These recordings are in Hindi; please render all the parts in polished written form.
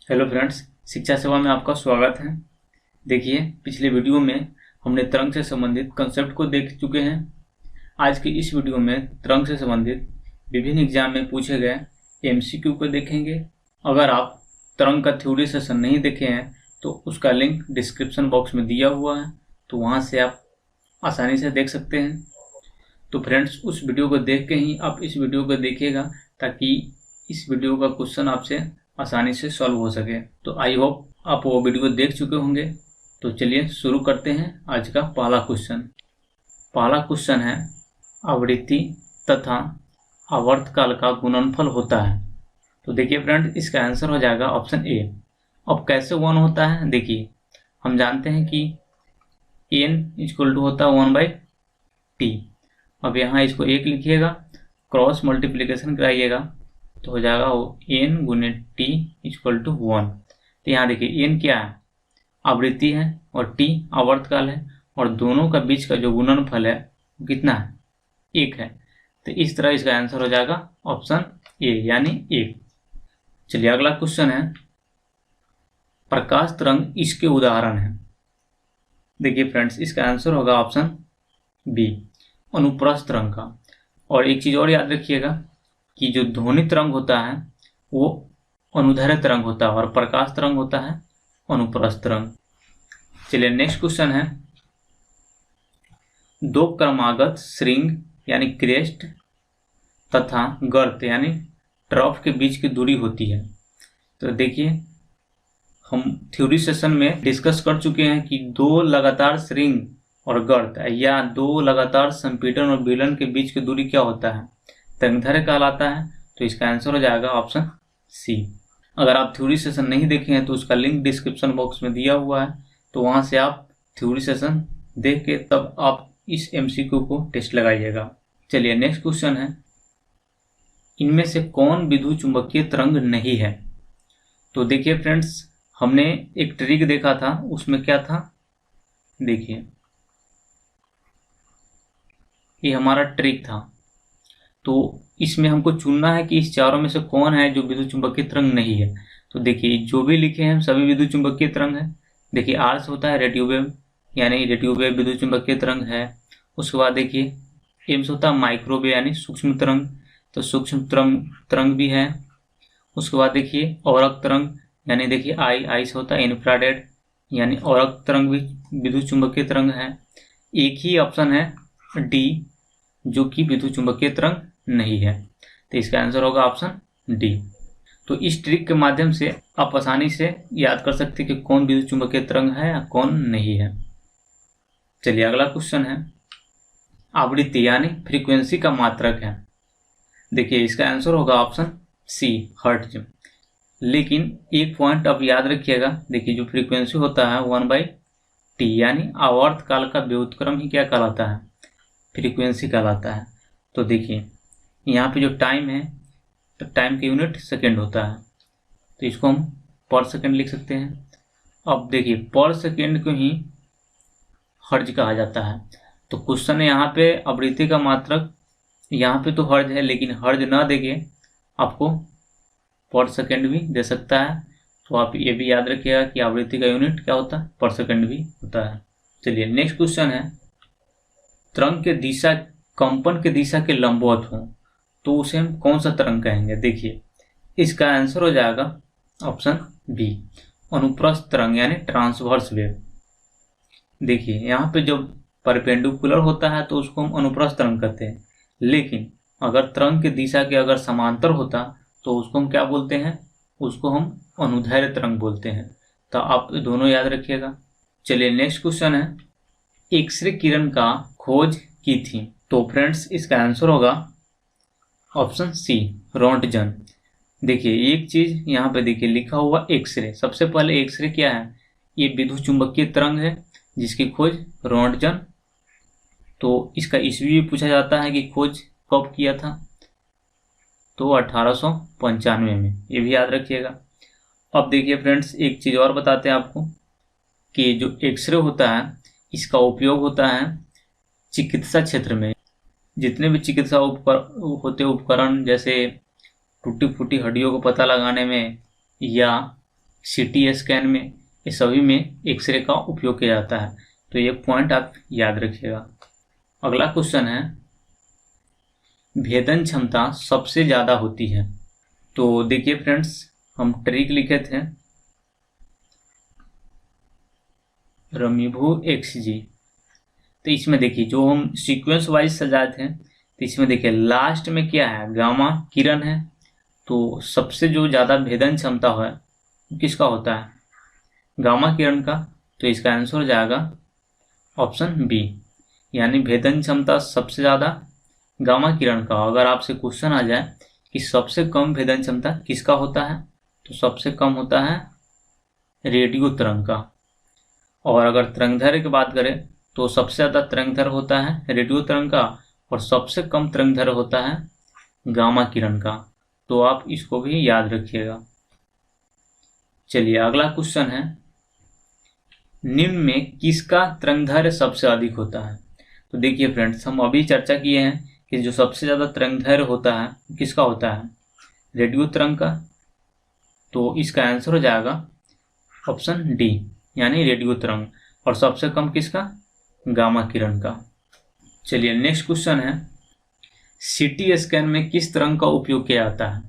हेलो फ्रेंड्स, शिक्षा सेवा में आपका स्वागत है। देखिए, पिछले वीडियो में हमने तरंग से संबंधित कंसेप्ट को देख चुके हैं। आज की इस वीडियो में तरंग से संबंधित विभिन्न एग्जाम में पूछे गए एमसीक्यू को देखेंगे। अगर आप तरंग का थ्योरी सेशन नहीं देखे हैं तो उसका लिंक डिस्क्रिप्शन बॉक्स में दिया हुआ है, तो वहाँ से आप आसानी से देख सकते हैं। तो फ्रेंड्स, उस वीडियो को देख के ही आप इस वीडियो को देखिएगा ताकि इस वीडियो का क्वेश्चन आपसे आसानी से सॉल्व हो सके। तो आई होप आप वो वीडियो देख चुके होंगे। तो चलिए शुरू करते हैं आज का पहला क्वेश्चन। पहला क्वेश्चन है, आवृत्ति तथा आवर्तकाल का गुणनफल होता है। तो देखिए फ्रेंड, इसका आंसर हो जाएगा ऑप्शन ए। अब कैसे 1 होता है, देखिए हम जानते हैं कि n इक्वल टू होता है 1/t। अब यहाँ इसको 1 लिखिएगा, क्रॉस मल्टीप्लिकेशन कराइएगा तो हो जाएगा n गुने t इक्वल टू 1। तो यहाँ देखिए n क्या है, आवृत्ति है, और t आवर्तकाल है, और दोनों का बीच का जो गुणनफल है वो कितना है, 1 है। तो इस तरह इसका आंसर हो जाएगा ऑप्शन ए यानी 1। चलिए अगला क्वेश्चन है, प्रकाश तरंग इसके उदाहरण है। देखिए फ्रेंड्स, इसका आंसर होगा ऑप्शन बी, अनुप्रस्थ तरंग का। और एक चीज और याद रखिएगा कि जो ध्वनि तरंग होता है वो अनुदैर्ध्य तरंग होता है और प्रकाश तरंग होता है अनुप्रस्थ तरंग। चलिए नेक्स्ट क्वेश्चन है, दो क्रमागत श्रृंग यानी क्रेस्ट तथा गर्त यानी ट्रफ के बीच की दूरी होती है। तो देखिए, हम थ्योरी सेशन में डिस्कस कर चुके हैं कि दो लगातार श्रृंग और गर्त या दो लगातार संपीड़न और बेलन के बीच की दूरी क्या होता है, तरंगदैर्घ्य कहलाता है। तो इसका आंसर हो जाएगा ऑप्शन सी। अगर आप थ्योरी सेशन नहीं देखे हैं तो उसका लिंक डिस्क्रिप्शन बॉक्स में दिया हुआ है, तो वहां से आप थ्योरी सेशन देख के तब आप इस एमसीक्यू को टेस्ट लगाइएगा। चलिए नेक्स्ट क्वेश्चन है, इनमें से कौन विद्युत चुंबकीय तरंग नहीं है। तो देखिए फ्रेंड्स, हमने एक ट्रिक देखा था, उसमें क्या था, देखिए ये हमारा ट्रिक था। तो इसमें हमको चुनना है कि इस चारों में से कौन है जो विद्युत चुंबकीय तरंग नहीं है। तो देखिए जो भी लिखे हैं सभी विद्युत चुंबकीय तरंग है। देखिए आर से होता है रेडियो वेव, यानी रेडियो वेव विद्युत चुंबकीय तरंग है। उसके बाद देखिए एम से होता है माइक्रोवेव यानी सूक्ष्म तरंग, तो सूक्ष्म तरंग भी है। उसके बाद देखिए औरक तरंग, यानी देखिए आई से होता है इंफ्रारेड, यानी औरक तरंग भी विद्युत चुंबकीय तरंग है। एक ही ऑप्शन है डी जो कि विद्युत चुंबकीय तरंग नहीं है। तो इसका आंसर होगा ऑप्शन डी। तो इस ट्रिक के माध्यम से आप आसानी से याद कर सकते हैं कि कौन विद्युत चुंबकीय तरंग है या कौन नहीं है। चलिए अगला क्वेश्चन है, आवृत्ति यानी फ्रीक्वेंसी का मात्रक है। देखिए इसका आंसर होगा ऑप्शन सी, हर्ट्ज। लेकिन एक पॉइंट आप याद रखिएगा, देखिए जो फ्रीक्वेंसी होता है 1/t यानी आवर्तकाल का व्युत्क्रम ही क्या कहलाता है, फ्रीक्वेंसी कहलाता है। तो देखिए यहाँ पे जो टाइम है, तो टाइम की यूनिट सेकेंड होता है, तो इसको हम पर सेकेंड लिख सकते हैं। अब देखिए पर सेकेंड को ही हर्ज कहा जाता है। तो क्वेश्चन है यहाँ पे आवृत्ति का मात्रक, यहाँ पे तो हर्ज है लेकिन हर्ज ना देके आपको पर सेकेंड भी दे सकता है। तो आप ये भी याद रखिएगा कि आवृत्ति का यूनिट क्या होता है, पर सेकेंड भी होता है। चलिए नेक्स्ट क्वेश्चन है, तरंग के दिशा कंपन के दिशा के लंबवत हो तो उसे हम कौन सा तरंग कहेंगे। देखिए इसका आंसर हो जाएगा ऑप्शन बी, अनुप्रस्थ तरंग यानी ट्रांसवर्स वेव। देखिए यहाँ पे जब परपेंडिकुलर होता है तो उसको हम अनुप्रस्थ तरंग कहते हैं, लेकिन अगर तरंग की दिशा के अगर समांतर होता तो उसको हम क्या बोलते हैं, उसको हम अनुदैर्ध्य तरंग बोलते हैं। तो आप दोनों याद रखिएगा। चलिए नेक्स्ट क्वेश्चन है, एक्सरे किरण का खोज की थी। तो फ्रेंड्स इसका आंसर होगा ऑप्शन सी, रोंटगन। देखिए एक चीज यहाँ पे देखिए लिखा हुआ एक्सरे, सबसे पहले एक्सरे क्या है, ये विद्युत चुंबकीय तरंग है जिसकी खोज रोंटगन। तो इसका ईस्वी भी पूछा जाता है कि खोज कब किया था, तो 1895 में, ये भी याद रखिएगा। अब देखिए फ्रेंड्स एक चीज और बताते हैं आपको कि जो एक्सरे होता है इसका उपयोग होता है चिकित्सा क्षेत्र में। जितने भी चिकित्सा होते उपकरण, जैसे टूटी फूटी हड्डियों को पता लगाने में या सीटी स्कैन में, ये सभी में एक्सरे का उपयोग किया जाता है। तो ये पॉइंट आप याद रखिएगा। अगला क्वेश्चन है, भेदन क्षमता सबसे ज़्यादा होती है। तो देखिए फ्रेंड्स, हम ट्रिक लिखे थे रमीभू XG। तो इसमें देखिए जो हम सीक्वेंस वाइज सजाए थे, तो इसमें देखिए लास्ट में क्या है, गामा किरण है। तो सबसे जो ज़्यादा भेदन क्षमता है किसका होता है, गामा किरण का। तो इसका आंसर हो जाएगा ऑप्शन बी, यानी भेदन क्षमता सबसे ज़्यादा गामा किरण का। अगर आपसे क्वेश्चन आ जाए कि सबसे कम भेदन क्षमता किसका होता है, तो सबसे कम होता है रेडियो तरंग का। और अगर तरंगदैर्घ्य की बात करें तो सबसे ज़्यादा तरंगदैर्घ्य होता है रेडियो तरंग का, और सबसे कम तरंगदैर्घ्य होता है गामा किरण का। तो आप इसको भी याद रखिएगा। चलिए अगला क्वेश्चन है, निम्न में किसका तरंगदैर्घ्य सबसे अधिक होता है। तो देखिए फ्रेंड्स, हम अभी चर्चा किए हैं कि जो सबसे ज़्यादा तरंगदैर्घ्य होता है किसका होता है, रेडियो तरंग का। तो इसका आंसर हो जाएगा ऑप्शन डी, यानी रेडियो तरंग। और सबसे कम किसका, गामा किरण का। चलिए नेक्स्ट क्वेश्चन है, सीटी स्कैन में किस तरंग का उपयोग किया जाता है।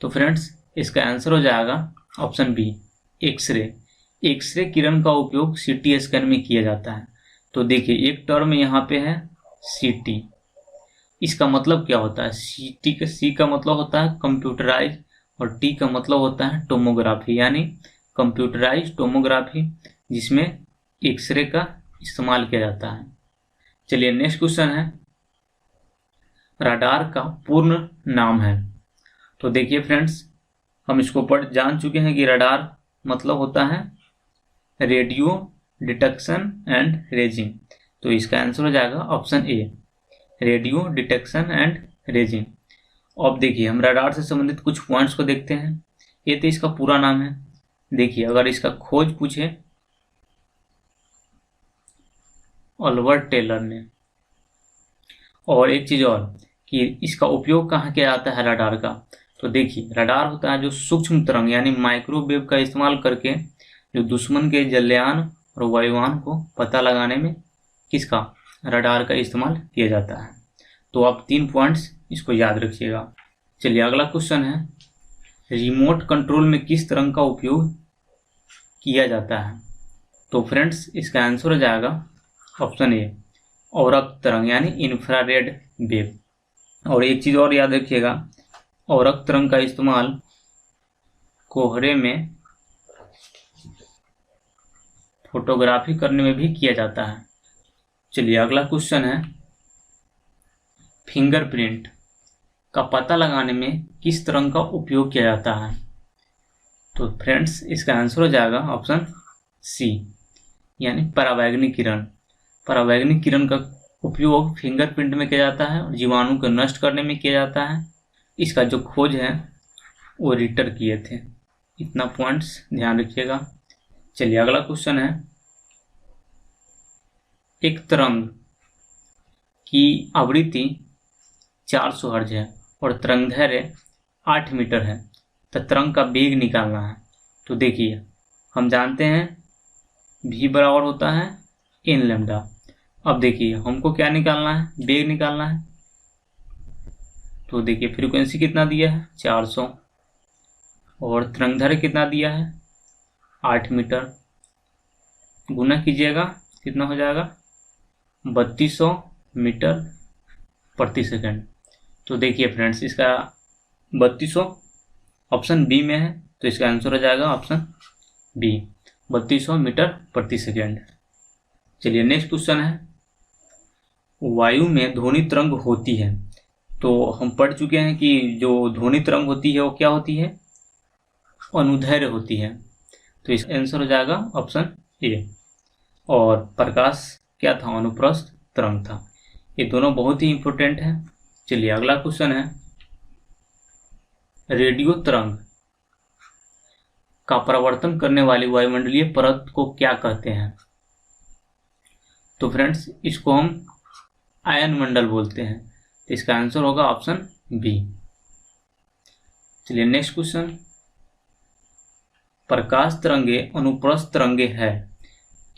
तो फ्रेंड्स, इसका आंसर हो जाएगा ऑप्शन बी, एक्सरे। एक्सरे किरण का उपयोग सीटी स्कैन में किया जाता है। तो देखिए एक टर्म यहाँ पे है सीटी, इसका मतलब क्या होता है, सीटी का सी का मतलब होता है कंप्यूटराइज, और टी का मतलब होता है टोमोग्राफी, यानी कंप्यूटराइज टोमोग्राफी, जिसमें एक्सरे का इस्तेमाल किया जाता है। चलिए नेक्स्ट क्वेश्चन है, रडार का पूर्ण नाम है। तो देखिए फ्रेंड्स, हम इसको पढ़ जान चुके हैं कि रडार मतलब होता है रेडियो डिटेक्शन एंड रेजिंग। तो इसका आंसर हो जाएगा option A, radio detection and raising. अब देखिए हम रडार से संबंधित कुछ पॉइंट्स को देखते हैं। ये तो इसका पूरा नाम है। देखिए अगर इसका खोज पूछे ऑल्बर्ट टेलर ने, और एक चीज़ और कि इसका उपयोग कहाँ किया जाता है रडार का। तो देखिए रडार होता है जो सूक्ष्म तरंग यानी माइक्रोवेव का इस्तेमाल करके जो दुश्मन के जलयान और वायुयान को पता लगाने में किसका, रडार का इस्तेमाल किया जाता है। तो आप 3 पॉइंट्स इसको याद रखिएगा। चलिए अगला क्वेश्चन है, रिमोट कंट्रोल में किस तरंग का उपयोग किया जाता है। तो फ्रेंड्स, इसका आंसर हो जाएगा ऑप्शन ए, औरक तरंग यानी इंफ्रारेड वेव। और एक चीज़ और याद रखिएगा, औरक तरंग का इस्तेमाल कोहरे में फोटोग्राफी करने में भी किया जाता है। चलिए अगला क्वेश्चन है, फिंगरप्रिंट का पता लगाने में किस तरंग का उपयोग किया जाता है। तो फ्रेंड्स, इसका आंसर हो जाएगा ऑप्शन सी, यानी परावैंगनिक किरण। परावैंगनिक किरण का उपयोग फिंगरप्रिंट में किया जाता है और जीवाणु को नष्ट करने में किया जाता है। इसका जो खोज है वो रिटर किए थे। इतना पॉइंट्स ध्यान रखिएगा। चलिए अगला क्वेश्चन है, एक तरंग की आवृत्ति 400 हर्ट्ज है और तरंगदैर्घ्य 8 मीटर है, तो तरंग का वेग निकालना है। तो देखिए हम जानते हैं v बराबर होता है n लैम्डा। अब देखिए हमको क्या निकालना है, वेग निकालना है। तो देखिए फ्रीक्वेंसी कितना दिया है 400, और तरंगदैर्घ्य कितना दिया है 8 मीटर। गुना कीजिएगा कितना हो जाएगा 3200 मीटर प्रति सेकंड। तो देखिए फ्रेंड्स, इसका 3200 ऑप्शन बी में है, तो इसका आंसर हो जाएगा ऑप्शन बी, 3200 मीटर प्रति सेकंड। चलिए नेक्स्ट क्वेश्चन है, वायु में ध्वनि तरंग होती है। तो हम पढ़ चुके हैं कि जो ध्वनि तरंग होती है वो क्या होती है, अनुदैर्घ्य होती है। तो इसका आंसर हो जाएगा ऑप्शन ए। और प्रकाश क्या था, अनुप्रस्थ तरंग था। ये दोनों बहुत ही इंपॉर्टेंट है। चलिए अगला क्वेश्चन है, रेडियो तरंग का परावर्तन करने वाली वायुमंडलीय परत को क्या कहते हैं। तो फ्रेंड्स, इसको हम आयन मंडल बोलते हैं। तो इसका आंसर होगा ऑप्शन बी। चलिए नेक्स्ट क्वेश्चन, प्रकाश तरंगे अनुप्रस्थ तरंगे है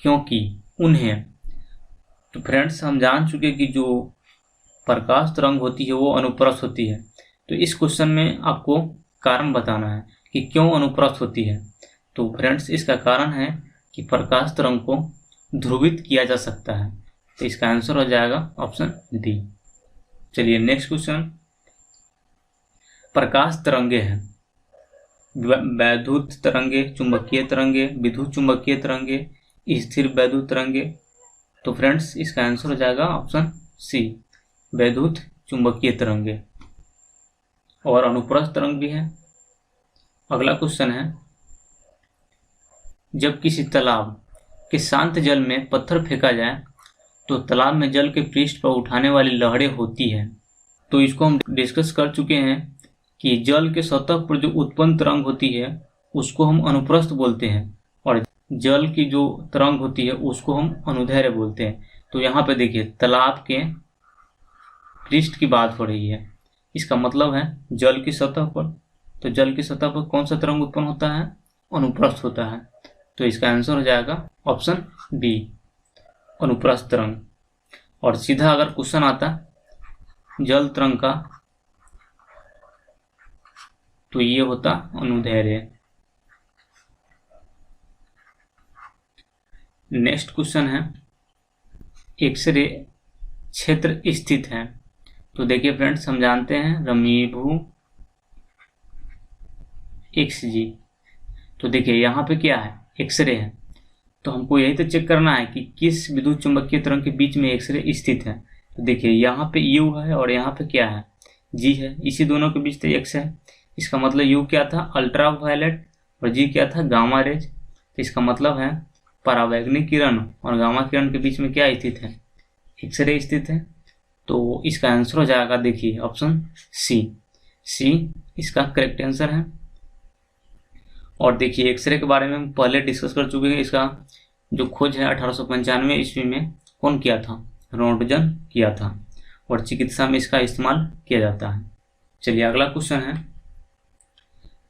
क्योंकि उन्हें, तो फ्रेंड्स हम जान चुके कि जो प्रकाश तरंग होती है वो अनुप्रस्थ होती है। तो इस क्वेश्चन में आपको कारण बताना है कि क्यों अनुप्रस्थ होती है। तो फ्रेंड्स इसका कारण है कि प्रकाश तरंग को ध्रुवित किया जा सकता है। तो इसका आंसर हो जाएगा ऑप्शन डी। चलिए नेक्स्ट क्वेश्चन, प्रकाश तरंगे हैं, वैद्युत तरंगे, चुंबकीय तरंगे, विद्युत चुंबकीय तरंगे, स्थिर वैद्युत तरंगे। तो फ्रेंड्स इसका आंसर हो जाएगा ऑप्शन सी, वैद्युत चुंबकीय तरंगे। और अनुप्रस्थ तरंग भी है। अगला क्वेश्चन है, जब किसी तालाब के शांत जल में पत्थर फेंका जाए तो तालाब में जल के पृष्ठ पर उठाने वाली लहरें होती है। तो इसको हम डिस्कस कर चुके हैं कि जल के सतह पर जो उत्पन्न तरंग होती है उसको हम अनुप्रस्थ बोलते हैं और जल की जो तरंग होती है उसको हम अनुदैर्घ्य बोलते हैं। तो यहाँ पे देखिए तालाब के पृष्ठ की बात हो रही है, इसका मतलब है जल की सतह पर। तो जल की सतह पर कौन सा तरंग उत्पन्न होता है? अनुप्रस्थ होता है। तो इसका आंसर हो जाएगा ऑप्शन बी, अनुप्रस्थ तरंग। और सीधा अगर क्वेश्चन आता जल तरंग का तो ये होता अनुदैर्घ्य। नेक्स्ट क्वेश्चन है, एक्सरे क्षेत्र स्थित है। तो देखिए फ्रेंड्स हम जानते हैं रमीभू एक्स जी। तो देखिए यहाँ पे क्या है? एक्सरे है। तो हमको यही तो चेक करना है कि किस विद्युत चुंबकीय तरंग के बीच में एक्सरे स्थित है। तो देखिए यहाँ पे यू है और यहाँ पे क्या है? जी है। इसी दोनों के बीच तो एक्स है। इसका मतलब यू क्या था? अल्ट्रा वायलेट, और जी क्या था? Gamma rays. तो इसका मतलब है परावैंगनिक किरण और गामा किरण के बीच में क्या स्थित है? एक्सरे स्थित है। तो इसका आंसर हो जाएगा देखिए ऑप्शन सी, सी इसका करेक्ट आंसर है। और देखिए एक्सरे के बारे में हम पहले डिस्कस कर चुके हैं। इसका जो खोज है 1895 ईस्वी में कौन किया था? रोंटगन किया था। और चिकित्सा में इसका इस्तेमाल किया जाता है। चलिए अगला क्वेश्चन है,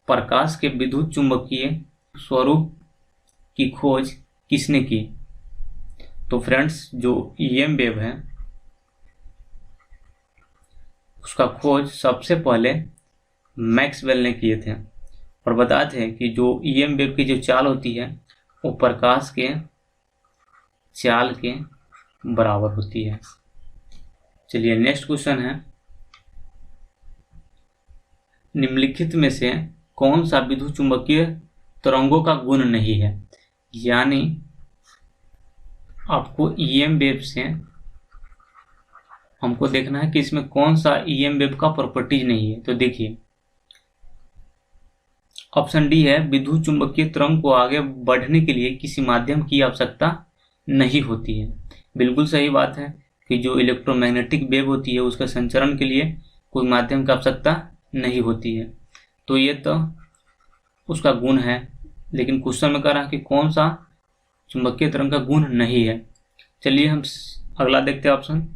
प्रकाश के विद्युत चुंबकीय स्वरूप की खोज किसने की? तो फ्रेंड्स जो ईएम वेव है उसका खोज सबसे पहले मैक्सवेल ने किए थे। और बताते हैं कि जो ईएम वेव की जो चाल होती है वो प्रकाश के चाल के बराबर होती है। चलिए नेक्स्ट क्वेश्चन है, निम्नलिखित में से कौन सा विद्युत चुंबकीय तरंगों का गुण नहीं है? यानी आपको ईएम वेव से हमको देखना है कि इसमें कौन सा ईएम वेव का प्रॉपर्टीज नहीं है। तो देखिए ऑप्शन डी है, विद्युत चुंबकीय तरंग को आगे बढ़ने के लिए किसी माध्यम की आवश्यकता नहीं होती है। बिल्कुल सही बात है कि जो इलेक्ट्रोमैग्नेटिक वेव होती है उसका संचरण के लिए कोई माध्यम की आवश्यकता नहीं होती है। तो ये तो उसका गुण है, लेकिन क्वेश्चन में कह रहा है कि कौन सा चुंबकीय तरंग का गुण नहीं है। चलिए हम अगला देखते हैं ऑप्शन।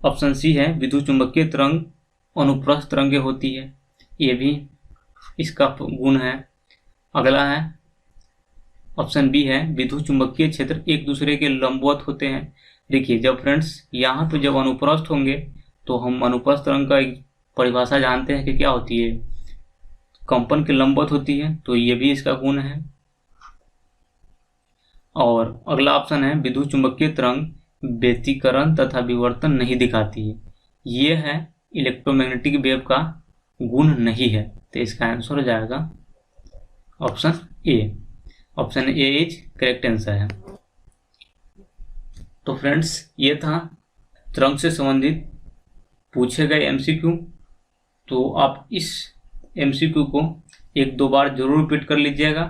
ऑप्शन सी है, विद्युत चुंबकीय तरंग अनुप्रस्थ तरंगे होती है, ये भी इसका गुण है। अगला है ऑप्शन बी है, विद्युत चुंबकीय क्षेत्र एक दूसरे के लंबवत होते हैं। देखिए जब फ्रेंड्स यहाँ पे जब अनुप्रस्थ होंगे तो हम अनुप्रस्थ तरंग का एक परिभाषा जानते हैं कि क्या होती है? कंपन के लंबवत होती है। तो ये भी इसका गुण है। और अगला ऑप्शन है, विद्युत चुंबकीय तरंग व्यतिकरण तथा विवर्तन नहीं दिखाती है, ये है इलेक्ट्रोमैग्नेटिक वेव का गुण नहीं है। तो इसका आंसर हो जाएगा option A. Option A is correct answer है। तो फ्रेंड्स ये था तरंग से संबंधित पूछे गए एमसीक्यू। तो आप इस एमसीक्यू को एक दो बार जरूर रिपीट कर लीजिएगा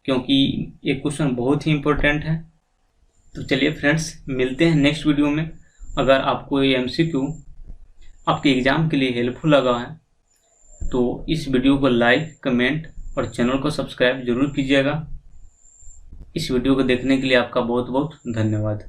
क्योंकि ये क्वेश्चन बहुत ही इम्पोर्टेंट है। तो चलिए फ्रेंड्स मिलते हैं नेक्स्ट वीडियो में। अगर आपको ये एमसीक्यू आपके एग्जाम के लिए हेल्पफुल लगा है तो इस वीडियो को लाइक, कमेंट और चैनल को सब्सक्राइब जरूर कीजिएगा। इस वीडियो को देखने के लिए आपका बहुत बहुत धन्यवाद।